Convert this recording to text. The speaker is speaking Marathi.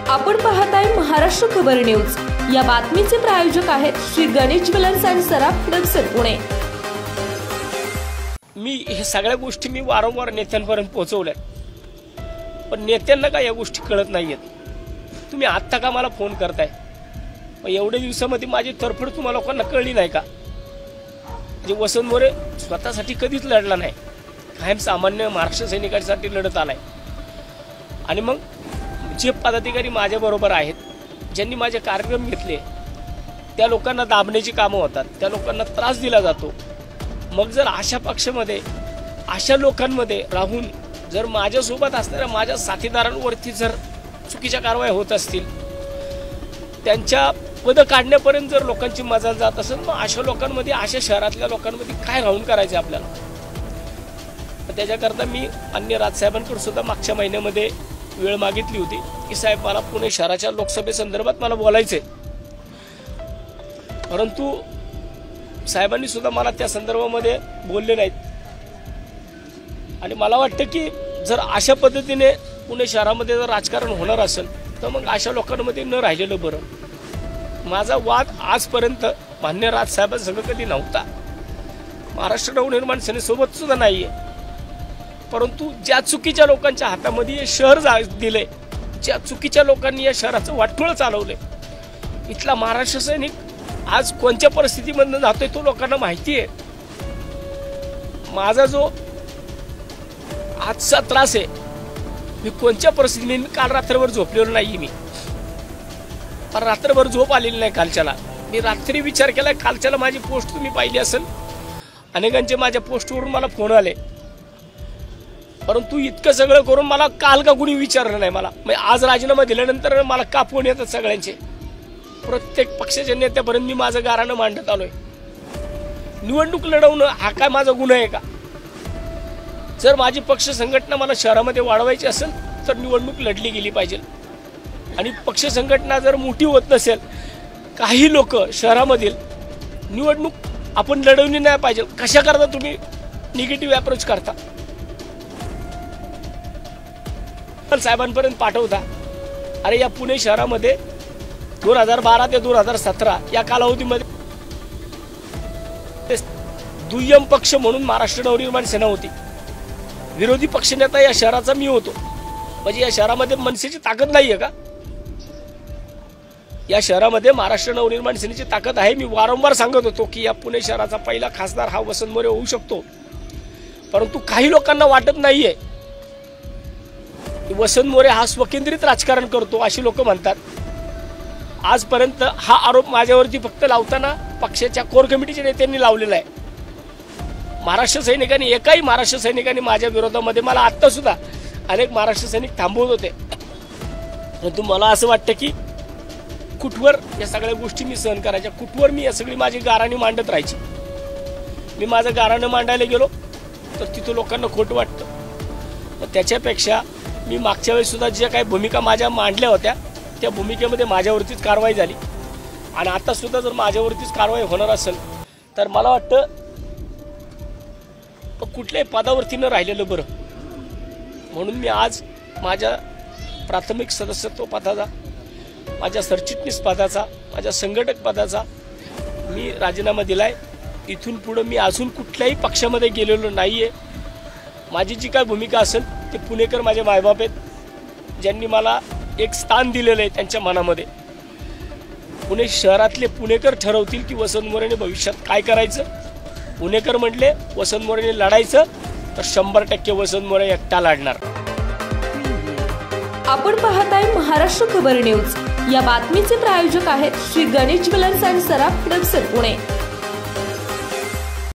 आपण पाहताय महाराष्ट्र खबर न्यूज। या बातमीचे प्रायोजक आहेत Shri Ganesh jewellers and Saraf production Pune. मी हे सगळ्या गोष्टी मी वारंवार नेत्यांपर्यंत पोहोचवल्या, पण नेत्यांना काय या गोष्टी कळत नाहीयेत। तुम्ही आत्ता का मला फोन करताय? मग एवढ्या दिवसामध्ये माझी तरफड तुम्हाला लोकांना कळली नाही का? जे वसंत मोरे स्वतःसाठी कधीच लढला नाही, कायम सामान्य महाराष्ट्र सैनिकांसाठी लढत आलाय। आणि मग जे पदाधिकारी माझ्या बरोबर आहेत, ज्यांनी माझे कार्यक्रम घेतले, त्या लोकांना दाबण्याची कामं होतात, त्या लोकांना त्रास दिला जातो। मग जर अशा पक्षामध्ये अशा लोकांमध्ये राहून जर माझ्यासोबत असणाऱ्या माझ्या साथीदारांवरती जर चुकीच्या कारवाई होत असतील, त्यांच्या पद काढण्यापर्यंत जर लोकांची मजाल जात असेल, मग अशा लोकांमध्ये, अशा शहरातल्या लोकांमध्ये काय राहून करायचं आपल्याला? त्याच्याकरता मी अन्य राजसाहेबांकडे सुद्धा मागच्या महिन्यामध्ये वेळ मागितली होती की साहेब मला पुणे शहराच्या लोकसभेसंदर्भात मला बोलायचंय, परंतु साहेबांनी सुद्धा मला त्या संदर्भामध्ये बोलले नाहीत। आणि मला वाटतं की जर अशा पद्धतीने पुणे शहरामध्ये जर राजकारण होणार असेल तर मग अशा लोकांमध्ये न राहिलेलं बरं। माझा वाद आजपर्यंत मान्य राजसाहेबांसंग कधी नव्हता, महाराष्ट्र नवनिर्माण सेनेसोबत सुद्धा नाहीये, परंतु ज्या चुकीच्या लोकांच्या हातामध्ये हे शहर दिले, ज्या चुकीच्या लोकांनी या शहराचं वाटोळं चालवले, इथला महाराष्ट्र सैनिक आज कोणत्या परिस्थितीमधून जातोय तो लोकांना माहिती आहे। माझा जो आजचा त्रास आहे, मी कोणत्या परिस्थितीने, मी काल रात्रभर झोपलेलो नाही, मी रात्रभर झोप आलेली नाही कालच्याला। मी रात्री विचार केला, कालच्याला माझी पोस्ट तुम्ही पाहिली असेल, अनेकांचे माझ्या पोस्टवरून मला फोन आले, परंतु इतकं सगळं करून मला काल का कुणी विचारलं नाही। मला आज राजीनामा दिल्यानंतर मला का फोन येतात सगळ्यांचे, प्रत्येक पक्षाच्या नेत्यापर्यंत मी माझं गाऱ्हाणं मांडत आलोय। निवडणूक लढवणं हा काय माझा गुन्हा आहे का? जर माझी पक्ष संघटना मला शहरामध्ये वाढवायची असेल तर निवडणूक लढली गेली पाहिजे। आणि पक्ष संघटना जर मोठी होत नसेल, काही लोक शहरामधील निवडणूक आपण लढवली नाही पाहिजे, कशा करता तुम्ही निगेटिव्ह अप्रोच करता? साहेबांपर्यंत पाठवता, अरे या पुणे शहरामध्ये 2012 ते 2017 या कालावधीमध्ये दुय्यम पक्ष म्हणून महाराष्ट्र नवनिर्माण सेना होती, विरोधी पक्षनेता या शहराचा मी होतो। म्हणजे या शहरामध्ये मनसेची ताकद नाहीये का? या शहरामध्ये महाराष्ट्र नवनिर्माण सेनेची ताकद आहे। मी वारंवार सांगत होतो की या पुणे शहराचा पहिला खासदार हा वसंत मोरे होऊ शकतो, परंतु काही लोकांना वाटत नाहीये की वसंत मोरे हा स्वकेंद्रित राजकारण करतो, अशी लोक म्हणतात। आजपर्यंत हा आरोप माझ्यावरती फक्त लावताना पक्षाच्या कोर कमिटीच्या नेत्यांनी लावलेला आहे। महाराष्ट्र सैनिकांनी, एकाही महाराष्ट्र सैनिकांनी माझ्या विरोधामध्ये, मला आत्ता सुद्धा अनेक महाराष्ट्र सैनिक थांबवत होते, परंतु मला असं वाटतं की कुठवर या सगळ्या गोष्टी मी सहन करायच्या, कुठवर मी या सगळी माझी गाऱ्हाणी मांडत राहायची। मी माझं गाऱ्हाणं मांडायला गेलो तर तिथं लोकांना खोटं वाटतं। त्याच्यापेक्षा मी मागच्या वेळेस सुद्धा ज्या काही भूमिका माझ्या मांडल्या होत्या त्या भूमिकेमध्ये माझ्यावरतीच कारवाई झाली, आणि आता सुद्धा जर माझ्यावरतीच कारवाई होणार असेल तर मला वाटतं कुठल्याही पदावरती न राहिलेलं बरं। म्हणून मी आज माझ्या प्राथमिक सदस्यत्व पदाचा, माझ्या सरचिटणीस पदाचा, माझ्या संघटक पदाचा मी राजीनामा दिलाय। इथून पुढे मी अजून कुठल्याही पक्षामध्ये गेलेलो नाहीये। माझी जी काय भूमिका असेल ते पुणेकर माझे मायबाप आहेत, ज्यांनी मला एक स्थान दिलेलं आहे त्यांच्या मनामध्ये। पुणे शहरातले पुणेकर ठरवतील की वसंत मोरेने भविष्यात काय करायचं। पुणेकर म्हटले वसंत मोरेने लढायचं तर 100% वसंत मोरे एकटा लढणार। आपण पाहताय महाराष्ट्र खबर न्यूज। या बातमीचे प्रायोजक आहेत Shri Ganesh jewellers and Saraf production Pune.